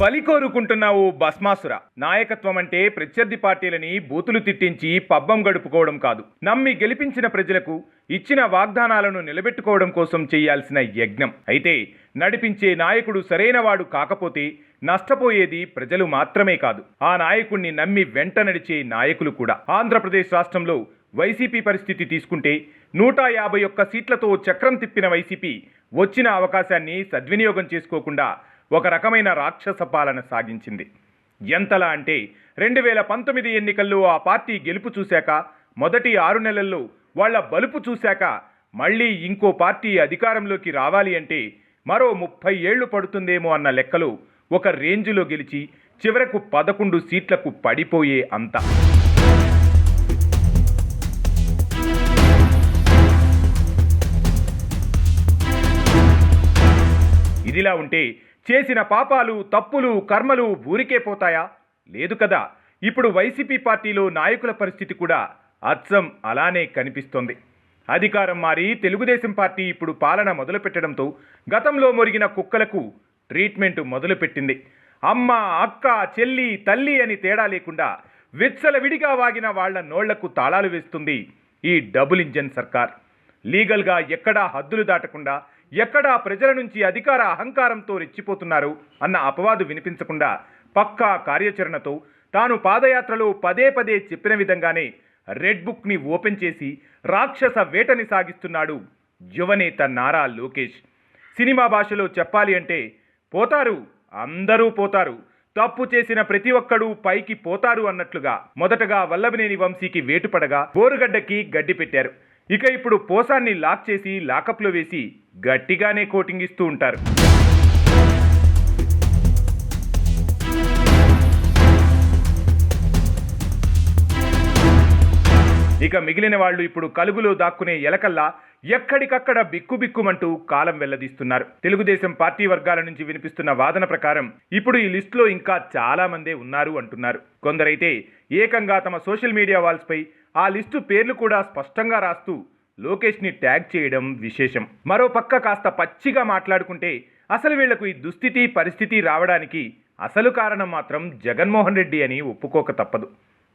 బలి కోరుకుంటున్నావు భస్మాసుర. నాయకత్వం అంటే ప్రత్యర్థి పార్టీలని బూతులు తిట్టించి పబ్బం గడుపుకోవడం కాదు, నమ్మి గెలిపించిన ప్రజలకు ఇచ్చిన వాగ్దానాలను నిలబెట్టుకోవడం కోసం చేయాల్సిన యజ్ఞం. అయితే నడిపించే నాయకుడు సరైనవాడు కాకపోతే నష్టపోయేది ప్రజలు మాత్రమే కాదు, ఆ నాయకుణ్ణి నమ్మి వెంట నడిచే నాయకులు కూడా. ఆంధ్రప్రదేశ్ రాష్ట్రంలో వైసీపీ పరిస్థితి తీసుకుంటే 151 సీట్లతో చక్రం తిప్పిన వైసీపీ వచ్చిన అవకాశాన్ని సద్వినియోగం చేసుకోకుండా ఒక రకమైన రాక్షస పాలన సాగించింది. ఎంతలా అంటే 2019 ఎన్నికల్లో ఆ పార్టీ గెలుపు చూశాక, మొదటి 6 నెలల్లో వాళ్ల బలుపు చూశాక, మళ్లీ ఇంకో పార్టీ అధికారంలోకి రావాలి అంటే మరో 30 ఏళ్లు పడుతుందేమో అన్న లెక్కలో ఒక రేంజ్లో గెలిచి చివరకు 11 సీట్లకు పడిపోయే అంత. ఇదిలా ఉంటే చేసిన పాపాలు, తప్పులు, కర్మలు ఊరికే పోతాయా? లేదు కదా. ఇప్పుడు వైసీపీ పార్టీలో నాయకుల పరిస్థితి కూడా అచ్చం అలానే కనిపిస్తోంది. అధికారం మారి తెలుగుదేశం పార్టీ ఇప్పుడు పాలన మొదలుపెట్టడంతో గతంలో మొరిగిన కుక్కలకు ట్రీట్మెంట్ మొదలుపెట్టింది. అమ్మ, అక్క, చెల్లి, తల్లి అని తేడా లేకుండా విచ్చలవిడిగా వాగిన వాళ్ల నోళ్లకు తాళాలు వేస్తుంది ఈ డబుల్ ఇంజన్ సర్కార్. లీగల్గా ఎక్కడా హద్దులు దాటకుండా, ఎక్కడా ప్రజల నుంచి అధికార అహంకారంతో రెచ్చిపోతున్నారు అన్న అపవాదు వినిపించకుండా పక్కా కార్యాచరణతో తాను పాదయాత్రలో పదే పదే చెప్పిన విధంగానే రెడ్ బుక్ని ఓపెన్ చేసి రాక్షస వేటని సాగిస్తున్నాడు యువనేత నారా లోకేష్. సినిమా భాషలో చెప్పాలి అంటే పోతారు, అందరూ పోతారు, తప్పు చేసిన ప్రతి ఒక్కడూ పైకి పోతారు అన్నట్లుగా మొదటగా వల్లభనేని వంశీకి వేటుపడగా బోరుగడ్డకి గడ్డి పెట్టారు. ఇక ఇప్పుడు పోసాన్ని లాక్ చేసి లాకప్లో వేసి గట్టిగానే కోటింగ్ ఇస్తూ ఉంటారు. ఇక మిగిలిన వాళ్ళు ఇప్పుడు కలుగులో దాక్కునే ఎలకల్లా ఎక్కడికక్కడ బిక్కుబిక్కుమంటూ కాలం వెల్లదీస్తున్నారు. తెలుగుదేశం పార్టీ వర్గాల నుంచి వినిపిస్తున్న వాదన ప్రకారం ఇప్పుడు ఈ లిస్టులో ఇంకా చాలా మందే ఉన్నారు అంటున్నారు. కొందరైతే ఏకంగా తమ సోషల్ మీడియా వాల్స్పై ఆ లిస్టు పేర్లు కూడా స్పష్టంగా రాస్తూ లోకేష్ని ట్యాగ్ చేయడం విశేషం. మరో పక్క కాస్త పచ్చిగా మాట్లాడుకుంటే అసలు వీళ్లకు ఈ దుస్థితి పరిస్థితి రావడానికి అసలు కారణం మాత్రం జగన్మోహన్ రెడ్డి అని ఒప్పుకోక తప్పదు.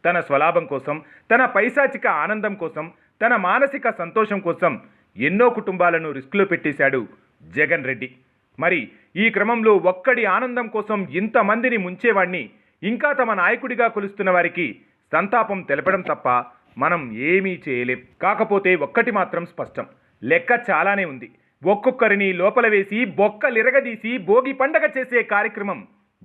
తన స్వలాభం కోసం, తన పైశాచిక ఆనందం కోసం, తన మానసిక సంతోషం కోసం ఎన్నో కుటుంబాలను రిస్క్లో పెట్టేశాడు జగన్ రెడ్డి. మరి ఈ క్రమంలో ఒక్కడి ఆనందం కోసం ఇంతమందిని ముంచేవాణ్ణి ఇంకా తమ నాయకుడిగా కొలుస్తున్న వారికి సంతాపం తెలపడం తప్ప మనం ఏమీ చేయలేం. కాకపోతే ఒక్కటి మాత్రం స్పష్టం, లెక్క చాలానే ఉంది. ఒక్కొక్కరిని లోపల వేసి బొక్కలిరగదీసి భోగి పండగ చేసే కార్యక్రమం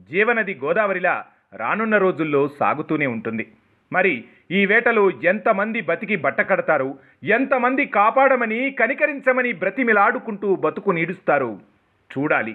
జీవనది గోదావరిలా రానున్న రోజుల్లో సాగుతూనే ఉంటుంది. మరి ఈ వేటలో ఎంతమంది బతికి బట్ట కడతారు, ఎంతమంది కాపాడమని కనికరించమని బ్రతిమిలాడుకుంటూ బతుకు నీడుస్తారు చూడాలి.